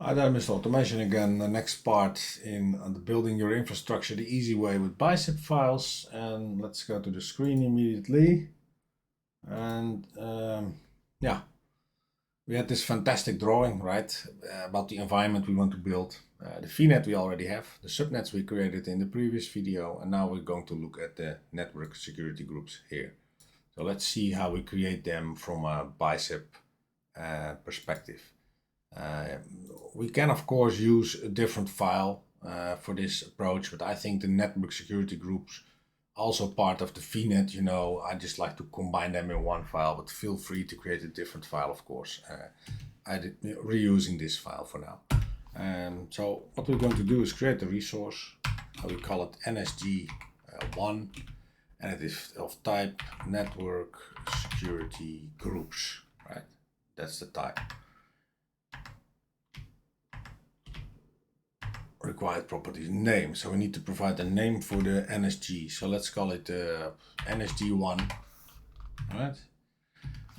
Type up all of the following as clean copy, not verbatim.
Hi there, Mr. Automation again. The next part in building your infrastructure the easy way with Bicep files. And let's go to the screen immediately. And yeah, we had this fantastic drawing, right, about the environment we want to build. The VNet we already have, the subnets we created in the previous video, and now we're going to look at the network security groups here. So let's see how we create them from a Bicep perspective. We can of course use a different file for this approach, but I think the network security groups also part of the VNet, I just like to combine them in one file, but feel free to create a different file, of course. I'm reusing this file for now. So what we're going to do is create a resource. We call it NSG1, and it is of type network security groups, right? That's the type. Required properties name, so we need to provide a name for the NSG, so let's call it NSG1. All right,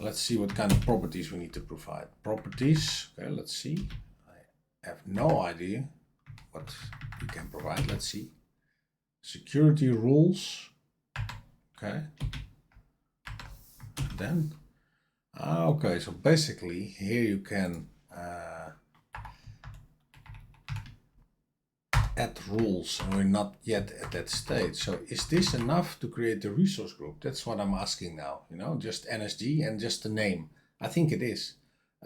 let's see what kind of properties we need to provide. Properties, okay, let's see. I have no idea what we can provide. Let's see. Security rules, okay, then okay, so basically here you can add rules, and we're not yet at that stage. So is this enough to create the resource group? That's what I'm asking now, just NSG and just the name. I think it is.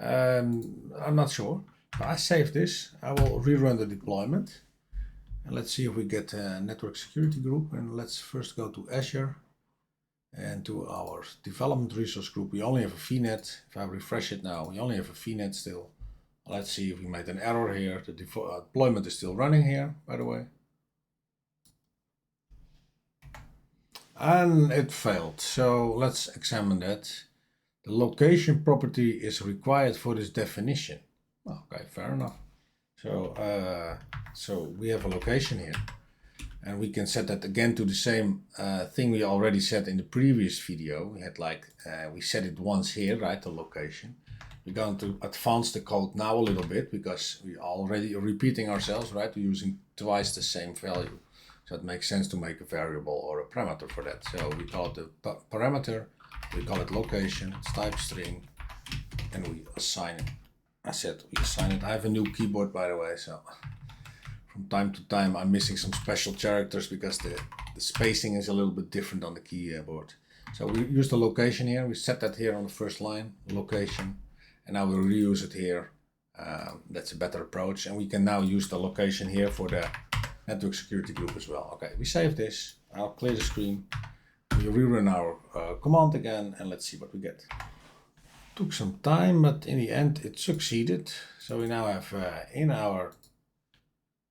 I'm not sure. I save this. I will rerun the deployment. And let's see if we get a network security group. And let's first go to Azure and to our development resource group. We only have a VNet. If I refresh it now, we only have a VNet still. Let's see if we made an error here. The deployment is still running here, by the way. And it failed. So let's examine that. The location property is required for this definition. Okay, fair enough. So we have a location here. And we can set that again to the same thing we already set in the previous video. We had we set it once here, right, the location. We're going to advance the code now a little bit because we are already repeating ourselves, right? We're using twice the same value. So it makes sense to make a variable or a parameter for that. So we call it the parameter, we call it location, it's type string, and we assign it. I said we assign it. I have a new keyboard, by the way, so from time to time I'm missing some special characters because the spacing is a little bit different on the keyboard. So we use the location here, we set that here on the first line, location. And now we'll reuse it here. That's a better approach. And we can now use the location here for the network security group as well. Okay, we save this. I'll clear the screen. We rerun our command again, and let's see what we get. Took some time, but in the end it succeeded. So we now have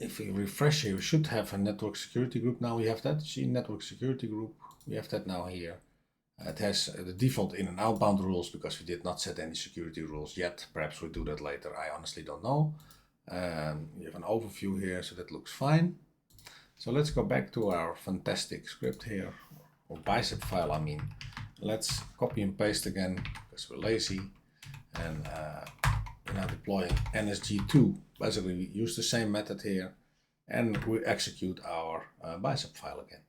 if we refresh here, we should have a network security group. Now we have that. See, network security group. We have that now here. It has the default in and outbound rules because we did not set any security rules yet. Perhaps we'll do that later. I honestly don't know. We have an overview here, so that looks fine. So let's go back to our fantastic script here, or Bicep file, I mean. Let's copy and paste again because we're lazy. And we're now deploying NSG2. Basically, we use the same method here and we execute our Bicep file again.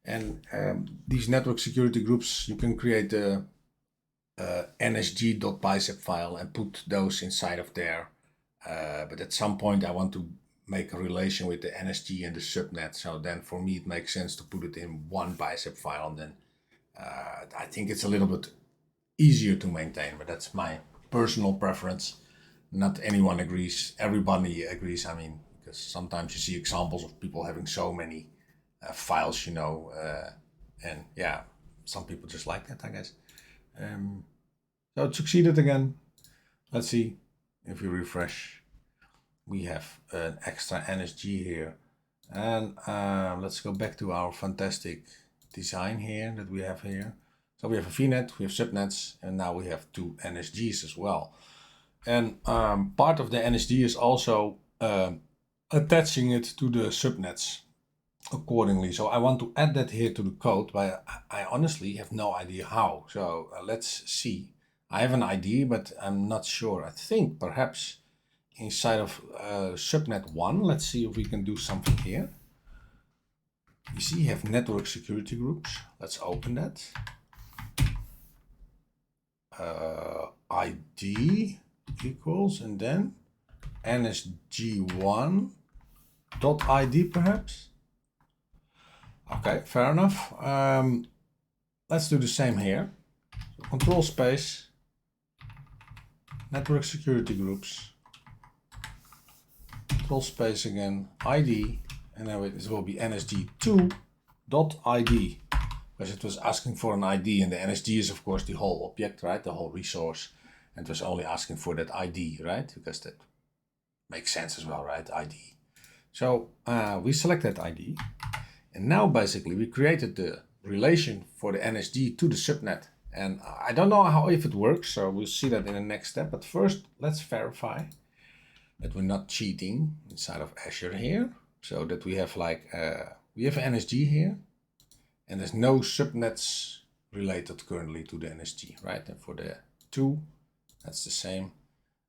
And these network security groups, you can create the nsg.bicep file and put those inside of there. But at some point I want to make a relation with the NSG and the subnet. So then for me it makes sense to put it in one Bicep file. And then I think it's a little bit easier to maintain, but that's my personal preference. Not anyone agrees. Everybody agrees, I mean, because sometimes you see examples of people having so many files, and yeah, some people just like that, I guess. So it succeeded again. Let's see if we refresh. We have an extra NSG here, and let's go back to our fantastic design here that we have here. So we have a VNet, we have subnets, and now we have two NSGs as well. And part of the NSG is also attaching it to the subnets accordingly. So I want to add that here to the code, but I honestly have no idea how. So let's see. I have an idea, but I'm not sure. I think perhaps inside of subnet 1. Let's see if we can do something here. You see you have network security groups. Let's open that. ID equals and then nsg1.id perhaps. Okay, fair enough. Let's do the same here. So control space, network security groups, control space again, ID, and now it will be nsg2.id, because it was asking for an ID, and the nsg is of course the whole object, right? The whole resource, and it was only asking for that ID, right? Because that makes sense as well, right? ID. So we select that ID, and now basically we created the relation for the NSG to the subnet. And I don't know if it works, so we'll see that in the next step. But first, let's verify that we're not cheating inside of Azure here. So that we have like, we have an NSG here, and there's no subnets related currently to the NSG, right? And for the 2, that's the same.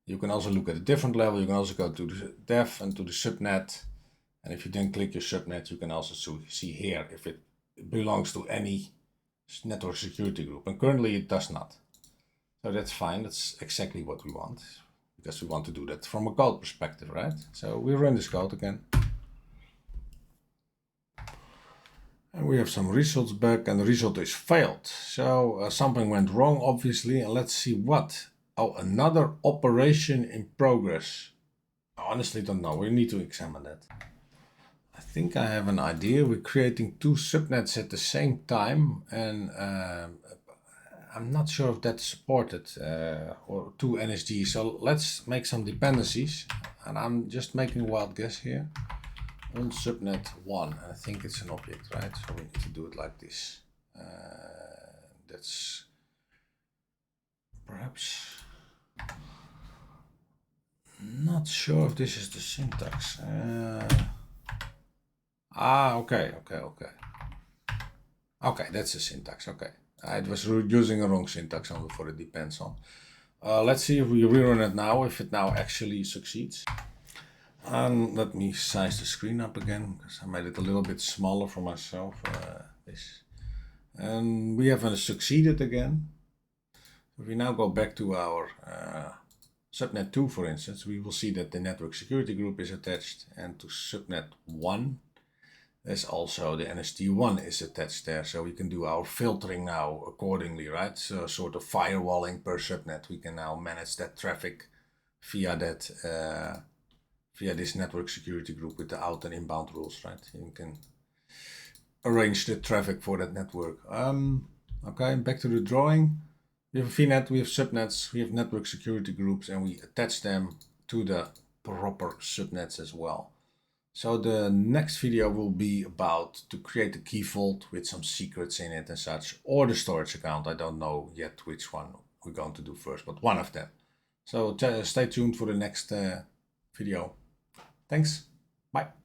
You can also look at a different level. You can also go to the dev and to the subnet. And if you then click your subnet, you can also see here if it belongs to any network security group. And currently it does not. So that's fine. That's exactly what we want, because we want to do that from a code perspective, right? So we run this code again. And we have some results back, and the result is failed. So something went wrong, obviously. And let's see what. Oh, another operation in progress. I honestly don't know. We need to examine that. I think I have an idea. We're creating 2 subnets at the same time, and I'm not sure if that's supported, or 2 NSG. So let's make some dependencies, and I'm just making a wild guess here. On subnet 1, I think it's an object, right? So we need to do it like this. That's perhaps not sure if this is the syntax. Okay, that's the syntax. Okay, it was using a wrong syntax only for the depends on. Let's see if we rerun it now, if it now actually succeeds. And let me size the screen up again, because I made it a little bit smaller for myself. And we have succeeded again. If we now go back to our subnet 2, for instance, we will see that the network security group is attached, and to subnet 1, there's also the NST1 is attached there. So we can do our filtering now accordingly, right? So sort of firewalling per subnet. We can now manage that traffic via that via this network security group with the out and inbound rules, right? You can arrange the traffic for that network. Okay, back to the drawing. We have a VNet, we have subnets, we have network security groups, and we attach them to the proper subnets as well. So the next video will be about to create a key vault with some secrets in it and such, or the storage account. I don't know yet which one we're going to do first, but one of them. So stay tuned for the next video. Thanks. Bye.